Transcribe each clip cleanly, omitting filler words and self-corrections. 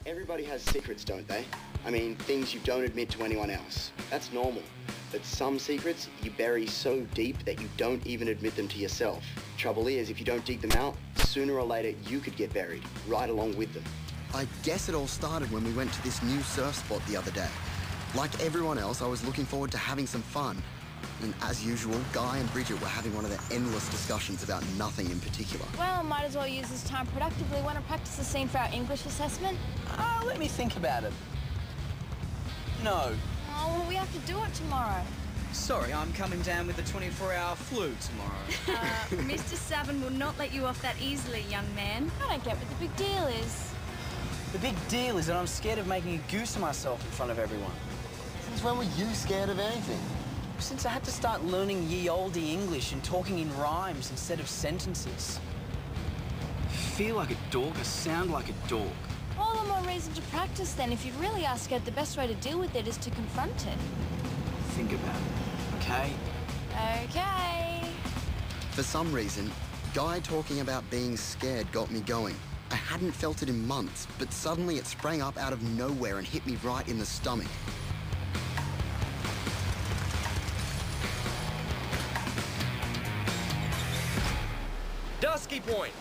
Everybody has secrets, don't they? I mean, things you don't admit to anyone else. That's normal. But some secrets you bury so deep that you don't even admit them to yourself. Trouble is, if you don't dig them out, sooner or later you could get buried, right along with them. I guess it all started when we went to this new surf spot the other day. Like everyone else, I was looking forward to having some fun. And as usual, Guy and Bridget were having one of their endless discussions about nothing in particular. Well, might as well use this time productively. Want to practice the scene for our English assessment? Let me think about it. No. Oh, well, we have to do it tomorrow. Sorry, I'm coming down with the 24-hour flu tomorrow. Mr. Savin will not let you off that easily, young man. I don't get what the big deal is. The big deal is that I'm scared of making a goose of myself in front of everyone. Since when were you scared of anything? Since I had to start learning ye olde English and talking in rhymes instead of sentences. Feel like a dork, I sound like a dork. All the more reason to practice then. If you really are scared, the best way to deal with it is to confront it. Think about it, okay? Okay. For some reason, Guy talking about being scared got me going. I hadn't felt it in months, but suddenly it sprang up out of nowhere and hit me right in the stomach. Dusky Point,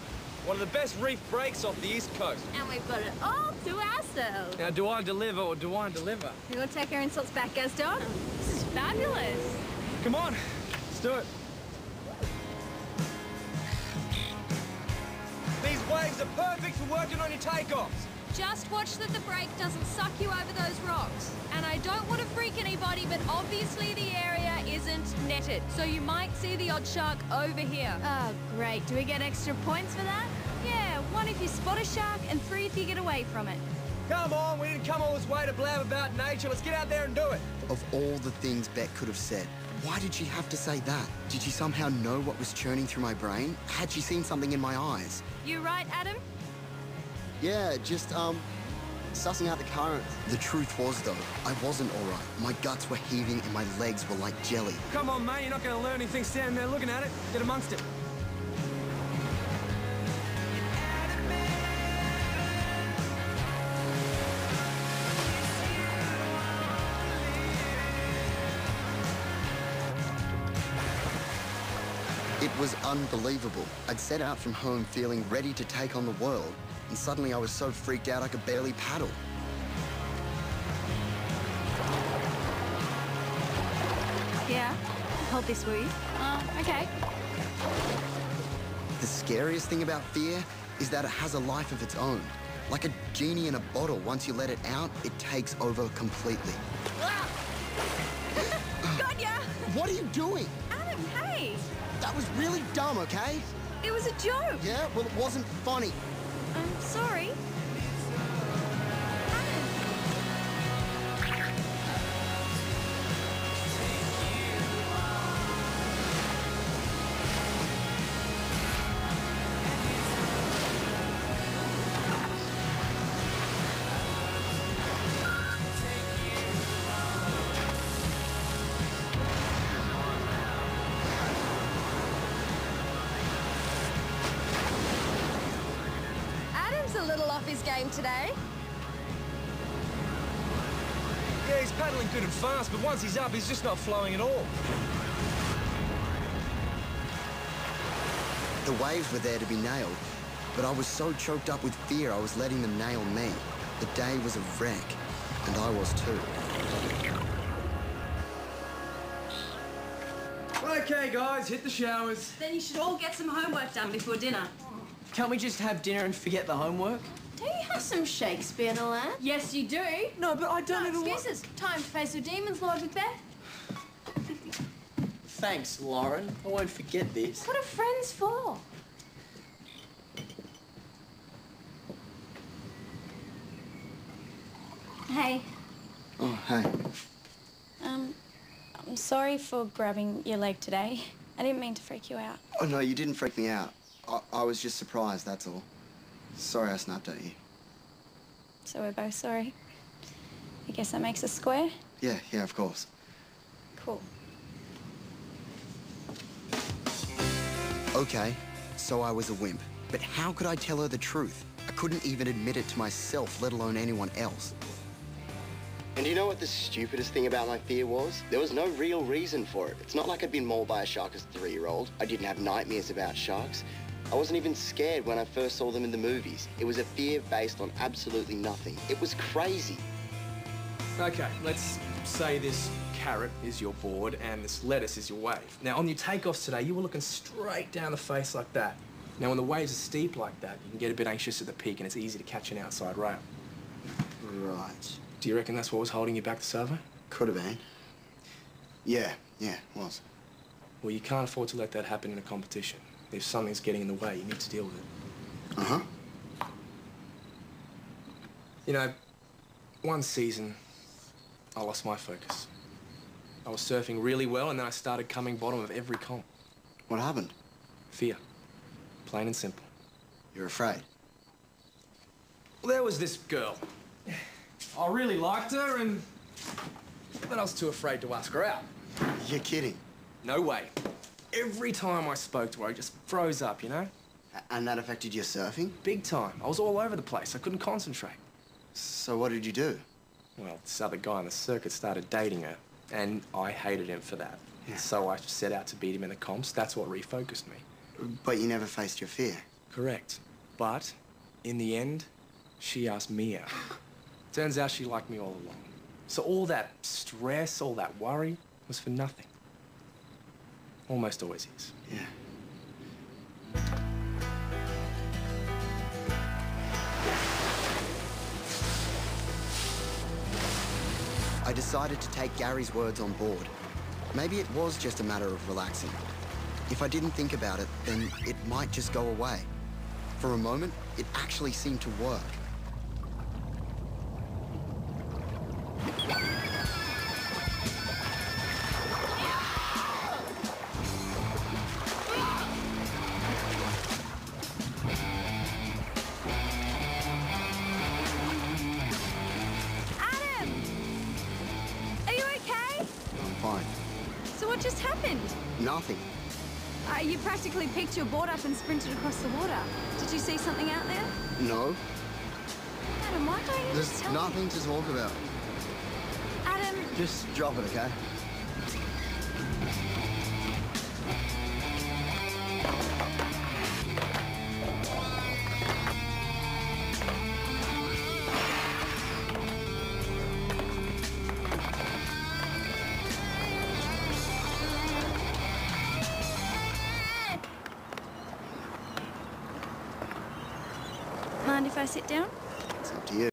one of the best reef breaks off the East Coast. And we've got it all to ourselves. Now, do I deliver or do I deliver? You want to take our insults back, Gaston? This is fabulous. Come on, let's do it. These waves are perfect for working on your takeoffs. Just watch that the break doesn't suck you over those rocks. And I don't want to freak anybody, but obviously the area isn't netted. So you might see the odd shark over here. Oh, great. Do we get extra points for that? Yeah, 1 if you spot a shark and 3 if you get away from it. Come on, we didn't come all this way to blab about nature. Let's get out there and do it. Of all the things Beck could have said, why did she have to say that? Did she somehow know what was churning through my brain? Had she seen something in my eyes? You right, Adam? Yeah, just, sussing out the current. The truth was, though, I wasn't all right. My guts were heaving and my legs were like jelly. Come on, mate, you're not going to learn anything standing there looking at it. Get amongst it. It was unbelievable. I'd set out from home feeling ready to take on the world, and suddenly I was so freaked out I could barely paddle. Yeah. Hold this for you. Okay. The scariest thing about fear is that it has a life of its own. Like a genie in a bottle, once you let it out, it takes over completely. Got ya! What are you doing? Adam, hey! That was really dumb, okay? It was a joke. Yeah, well, it wasn't funny. I'm sorry. A little off his game today. Yeah, he's paddling good and fast, but once he's up, he's just not flowing at all. The waves were there to be nailed, but I was so choked up with fear I was letting them nail me. The day was a wreck, and I was too. Okay, guys, hit the showers. Then you should all get some homework done before dinner. Can't we just have dinner and forget the homework? Do you have some Shakespeare to learn? Yes, you do. No, but I don't even want... Excuses. Time to face your demons, Lord Macbeth. Thanks, Lauren. I won't forget this. What are friends for? Hey. Oh, hey. I'm sorry for grabbing your leg today. I didn't mean to freak you out. Oh, no, you didn't freak me out. I was just surprised, that's all. Sorry I snapped at you. So we're both sorry. I guess that makes us square? Yeah, of course. Cool. Okay, so I was a wimp. But how could I tell her the truth? I couldn't even admit it to myself, let alone anyone else. And you know what the stupidest thing about my fear was? There was no real reason for it. It's not like I'd been mauled by a shark as a 3-year-old. I didn't have nightmares about sharks. I wasn't even scared when I first saw them in the movies. It was a fear based on absolutely nothing. It was crazy. Okay, let's say this carrot is your board and this lettuce is your wave. Now, on your takeoffs today, you were looking straight down the face like that. Now, when the waves are steep like that, you can get a bit anxious at the peak and it's easy to catch an outside rail. Right. Do you reckon that's what was holding you back the Savo? Could have been. Yeah, it was. Well, you can't afford to let that happen in a competition. If something's getting in the way, you need to deal with it. Uh-huh. You know, one season, I lost my focus. I was surfing really well, and then I started coming bottom of every comp. What happened? Fear. Plain and simple. You're afraid? Well, there was this girl. I really liked her, but I was too afraid to ask her out. You're kidding. No way. Every time I spoke to her, I just froze up, you know? And that affected your surfing? Big time. I was all over the place. I couldn't concentrate. So what did you do? Well, this other guy on the circuit started dating her, and I hated him for that. Yeah. So I set out to beat him in the comps. That's what refocused me. But you never faced your fear? Correct. But, in the end, she asked me out. Turns out she liked me all along. So all that stress, all that worry was for nothing. Almost always is. Yeah. I decided to take Gary's words on board. Maybe it was just a matter of relaxing. If I didn't think about it, then it might just go away. For a moment, it actually seemed to work. Fine. So what just happened? Nothing. You practically picked your board up and sprinted across the water. Did you see something out there? No. Adam, why don't you just There's tell nothing me? to talk about. Adam, Just drop it, okay? mind if I sit down?